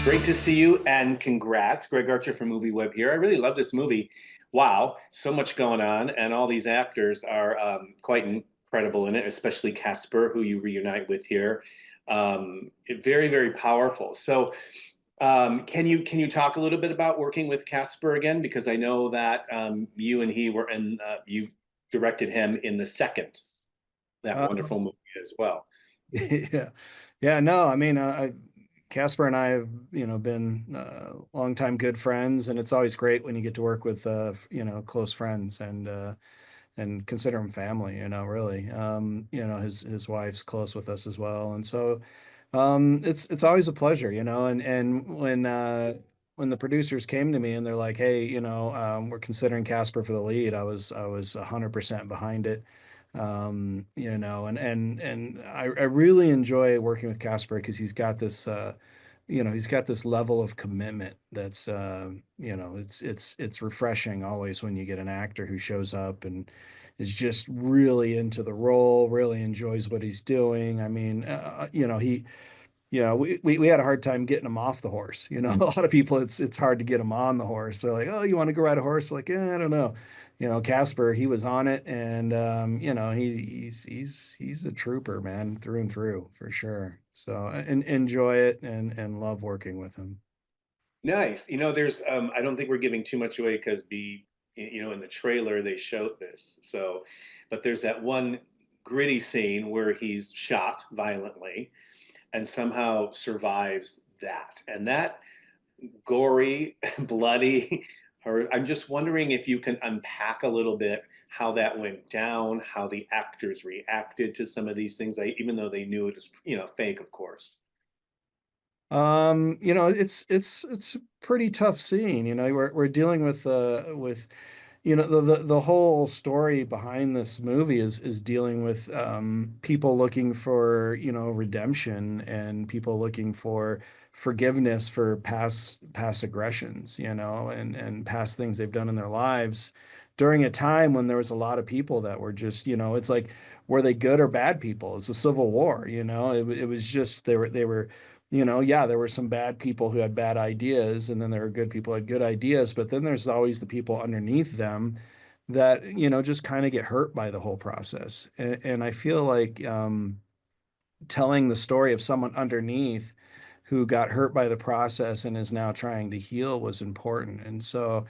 Great to see you and congrats. Greg Archer from MovieWeb here. I really love this movie. Wow, so much going on, and all these actors are quite incredible in it, especially Casper, who you reunite with here. Very, very powerful. So, can you talk a little bit about working with Casper again? Because I know that you and he were in, you directed him in the second, that Um, wonderful movie as well. yeah, yeah, no, I mean, Casper and I have, been longtime good friends, and it's always great when you get to work with, close friends and consider them family, really. His wife's close with us as well, and so it's always a pleasure, and when the producers came to me and they're like, "Hey, we're considering Casper for the lead," I was 100% behind it. And I really enjoy working with Casper because he's got this level of commitment that's it's refreshing always when you get an actor who shows up and is just really into the role, really enjoys what he's doing. I mean, we had a hard time getting him off the horse. A lot of people, it's hard to get him on the horse. They're like, "Oh, you want to go ride a horse?" Like, I don't know. Casper, he was on it, and he's a trooper, man, through and through for sure. So enjoy it and love working with him. Nice. There's I don't think we're giving too much away because in the trailer they showed this. So, but there's that one gritty scene where he's shot violently and somehow survives that. And that gory, bloody, or I'm just wondering if you can unpack a little bit how that went down, how the actors reacted to some of these things, even though they knew it was, fake, of course. It's a pretty tough scene. We're dealing with the whole story behind this movie is dealing with people looking for redemption and people looking for forgiveness for past aggressions, and past things they've done in their lives during a time when there was a lot of people that were just, it's like, were they good or bad people? It's a civil war. It was just they were yeah, there were some bad people who had bad ideas, and then there were good people who had good ideas, but then there's always the people underneath them that, just kind of get hurt by the whole process. And I feel like telling the story of someone underneath who got hurt by the process and is now trying to heal was important. And so,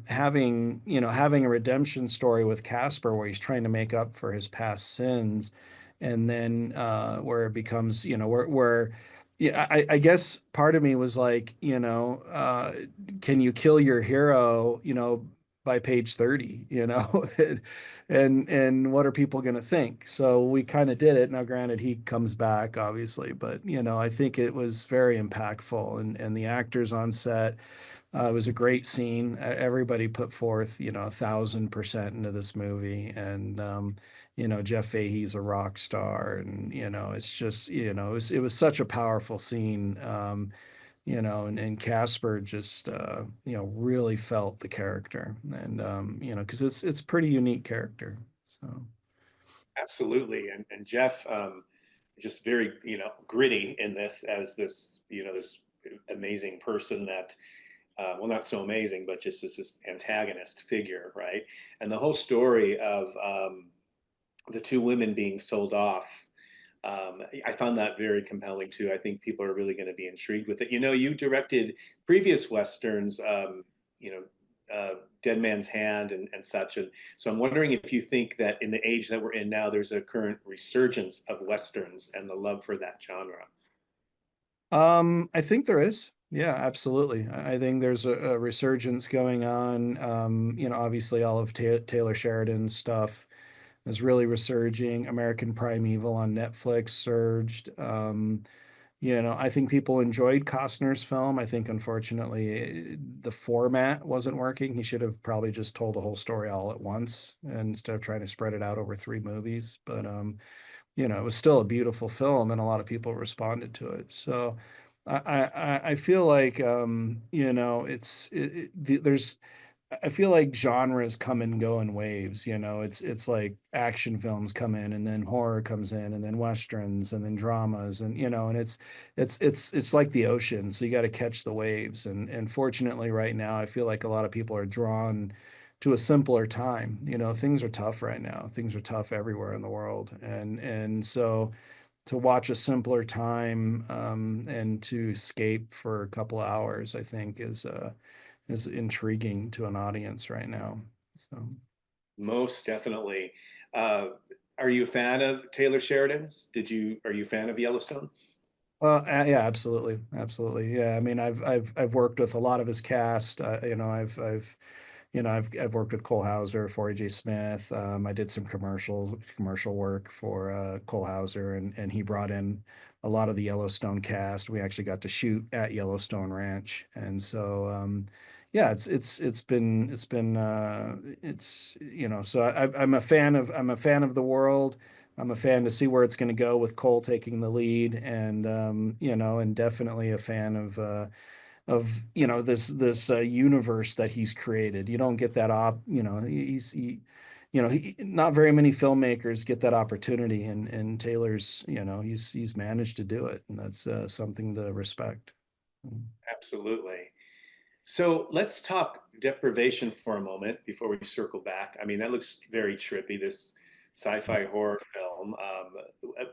having a redemption story with Casper where he's trying to make up for his past sins, and then where it becomes, where yeah, I guess part of me was like, can you kill your hero, by page 30, and what are people going to think? So we kind of did it. Now, granted, he comes back, obviously, but I think it was very impactful, and the actors on set. It was a great scene. Everybody put forth, 1,000% into this movie, and Jeff Fahey's a rock star, and it's just, it was such a powerful scene. And Casper just really felt the character, and because it's pretty unique character. So Absolutely. And Jeff, just very, gritty in this as this, this amazing person that, well, not so amazing, but just as this antagonist figure, right? And the whole story of the two women being sold off, I found that very compelling too. I think people are really going to be intrigued with it. You directed previous Westerns, you know, Dead Man's Hand and such. And so I'm wondering if you think that in the age that we're in now, there's a current resurgence of Westerns and the love for that genre. I think there is. Yeah, absolutely. I think there's a resurgence going on. Obviously all of Taylor Sheridan's stuff is really resurging. American Primeval on Netflix surged. I think people enjoyed Costner's film. I think unfortunately the format wasn't working. He should have probably just told the whole story all at once instead of trying to spread it out over three movies. But it was still a beautiful film, and a lot of people responded to it. So I feel like there's I feel like genres come and go in waves, you know. It's like action films come in and then horror comes in and then westerns and then dramas and you know, and it's like the ocean. So you got to catch the waves. And fortunately right now I feel like a lot of people are drawn to a simpler time. You know, things are tough right now. Things are tough everywhere in the world. And so to watch a simpler time and to escape for a couple of hours, I think is intriguing to an audience right now. So, Most definitely. Uh, are you a fan of Taylor Sheridan's? Are you a fan of Yellowstone? yeah, absolutely, absolutely. Yeah, I mean, I've worked with a lot of his cast. You know, I've worked with Cole Hauser for AJ Smith. I did some commercial work for Cole Hauser, and he brought in a lot of the Yellowstone cast. We actually got to shoot at Yellowstone Ranch, and so yeah, it's you know, so I'm a fan of the world. I'm a fan to see where it's going to go with Cole taking the lead, and you know, and definitely a fan of you know this universe that he's created. You don't get that you know you know not very many filmmakers get that opportunity, and Taylor's you know he's managed to do it, and that's something to respect. Absolutely. So let's talk deprivation for a moment before we circle back. I mean, that looks very trippy, this sci-fi horror film,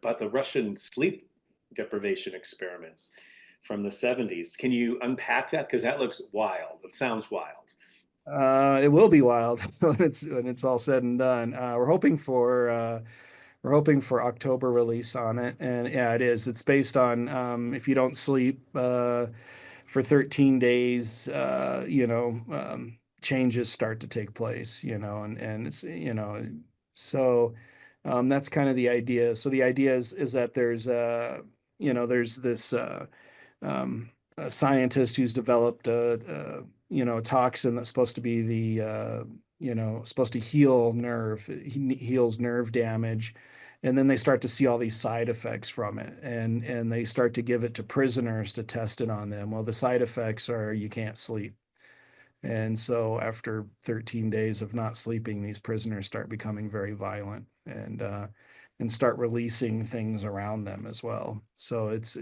but the Russian sleep deprivation experiments from the 70s. Can you unpack that? Because that looks wild. It sounds wild. It will be wild when it's all said and done. We're hoping for October release on it, and yeah, it is. It's based on if you don't sleep for 13 days, you know, changes start to take place, you know, and it's you know, so that's kind of the idea. So the idea is that there's you know there's this a scientist who's developed a you know a toxin that's supposed to be the you know supposed to heal nerve he heals nerve damage, and then they start to see all these side effects from it, and they start to give it to prisoners to test it on them. Well, the side effects are you can't sleep, and so after 13 days of not sleeping, these prisoners start becoming very violent and start releasing things around them as well. So it's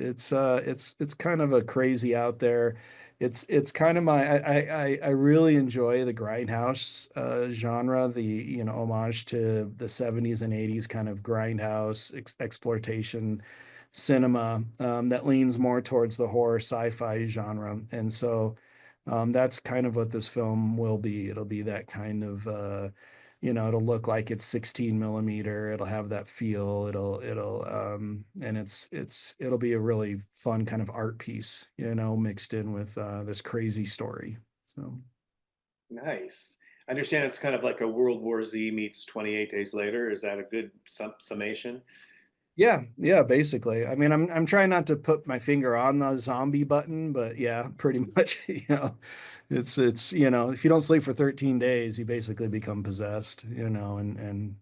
kind of a crazy out there. It's kind of I really enjoy the grindhouse genre, the you know homage to the 70s and 80s kind of grindhouse exploitation cinema that leans more towards the horror sci-fi genre. And so that's kind of what this film will be. It'll be that kind of, you know, it'll look like it's 16 millimeter. It'll have that feel. And it'll be a really fun kind of art piece, you know, mixed in with this crazy story. So. Nice. I understand it's kind of like a World War Z meets 28 Days Later. Is that a good summation? Yeah, yeah, basically. I mean, I'm trying not to put my finger on the zombie button, but yeah, pretty much, you know, it's you know, if you don't sleep for 13 days, you basically become possessed, you know, and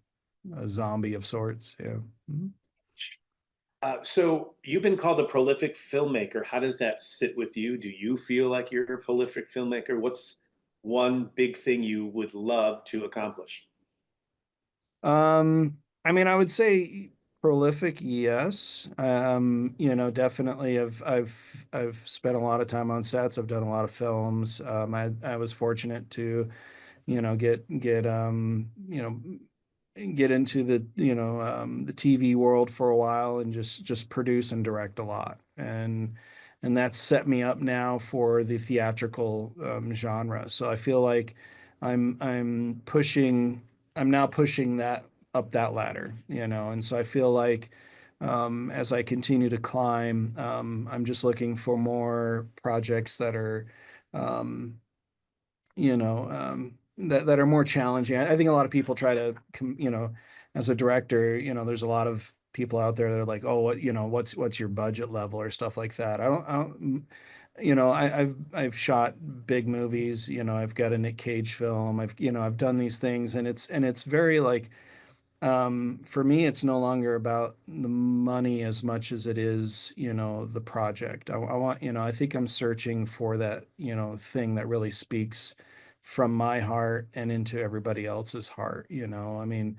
a zombie of sorts. Yeah. Mhm. So you've been called a prolific filmmaker. How does that sit with you? Do you feel like you're a prolific filmmaker? What's one big thing you would love to accomplish? I mean, I would say prolific, yes. You know, definitely I've spent a lot of time on sets. I've done a lot of films. I was fortunate to you know you know get into the you know the TV world for a while and just produce and direct a lot, and that's set me up now for the theatrical genre. So I feel like I'm pushing I'm now pushing that up that ladder, you know, and so I feel like as I continue to climb, I'm just looking for more projects that are um, you know, that are more challenging. I think a lot of people try to, you know, as a director, you know, there's a lot of people out there that are like, oh, what, you know, what's your budget level or stuff like that. I don't, you know, I've shot big movies. You know, I've got a Nick Cage film. You know, I've done these things, and it's very like for me, it's no longer about the money as much as it is, you know, the project. I want, you know, I think I'm searching for that, you know, thing that really speaks from my heart and into everybody else's heart, you know. I mean,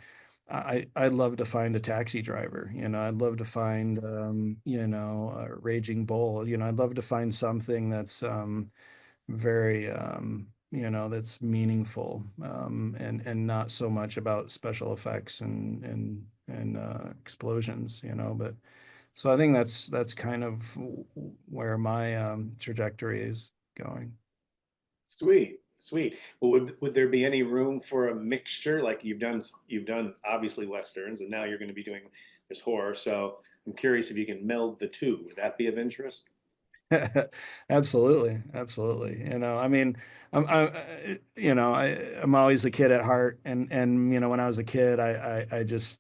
I'd love to find a taxi driver, you know. I'd love to find you know, a raging bull, you know. I'd love to find something that's very you know, that's meaningful, and not so much about special effects and explosions, you know. But so I think that's kind of where my trajectory is going. Sweet, sweet. Well, would there be any room for a mixture? Like you've done obviously westerns, and now you're going to be doing this horror. So I'm curious if you can meld the two. Would that be of interest? Absolutely, absolutely. You know, I mean, you know, I'm always a kid at heart, and you know, when I was a kid, I just,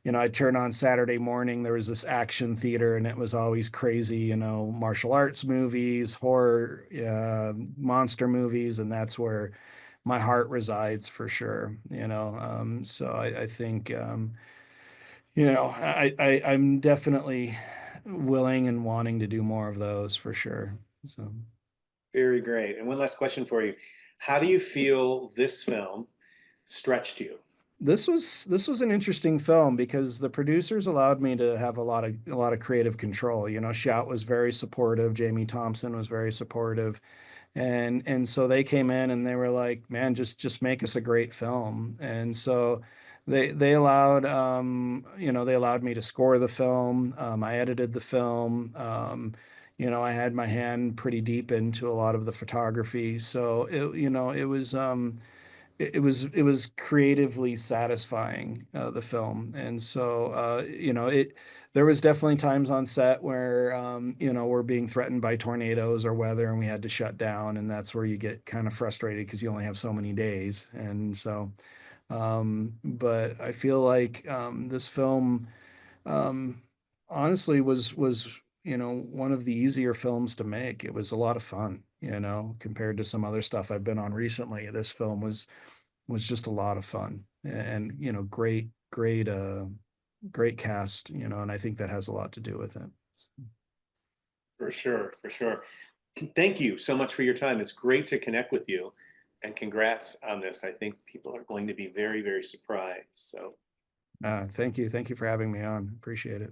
you know, I'd turn on Saturday morning. There was this action theater, and it was always crazy. You know, martial arts movies, horror, monster movies, and that's where my heart resides for sure. You know, so I think. You know, I'm definitely willing and wanting to do more of those for sure. So Very great. And one last question for you. How do you feel this film stretched you? this was an interesting film because the producers allowed me to have a lot of creative control. You know, Shout was very supportive, Jamie Thompson was very supportive, and so they came in and they were like, man, just make us a great film. And so they allowed you know, they allowed me to score the film. I edited the film. You know, I had my hand pretty deep into a lot of the photography. So it, you know, it was creatively satisfying, the film. And so you know, it there was definitely times on set where you know, we're being threatened by tornadoes or weather and we had to shut down, and that's where you get kind of frustrated because you only have so many days. And so but I feel like this film um honestly was, you know, one of the easier films to make. It was a lot of fun, you know, compared to some other stuff I've been on recently. This film was just a lot of fun, and you know, great cast, you know, and I think that has a lot to do with it. For sure, for sure. Thank you so much for your time. It's great to connect with you, and congrats on this. I think people are going to be very, very surprised. So Thank you for having me on. Appreciate it.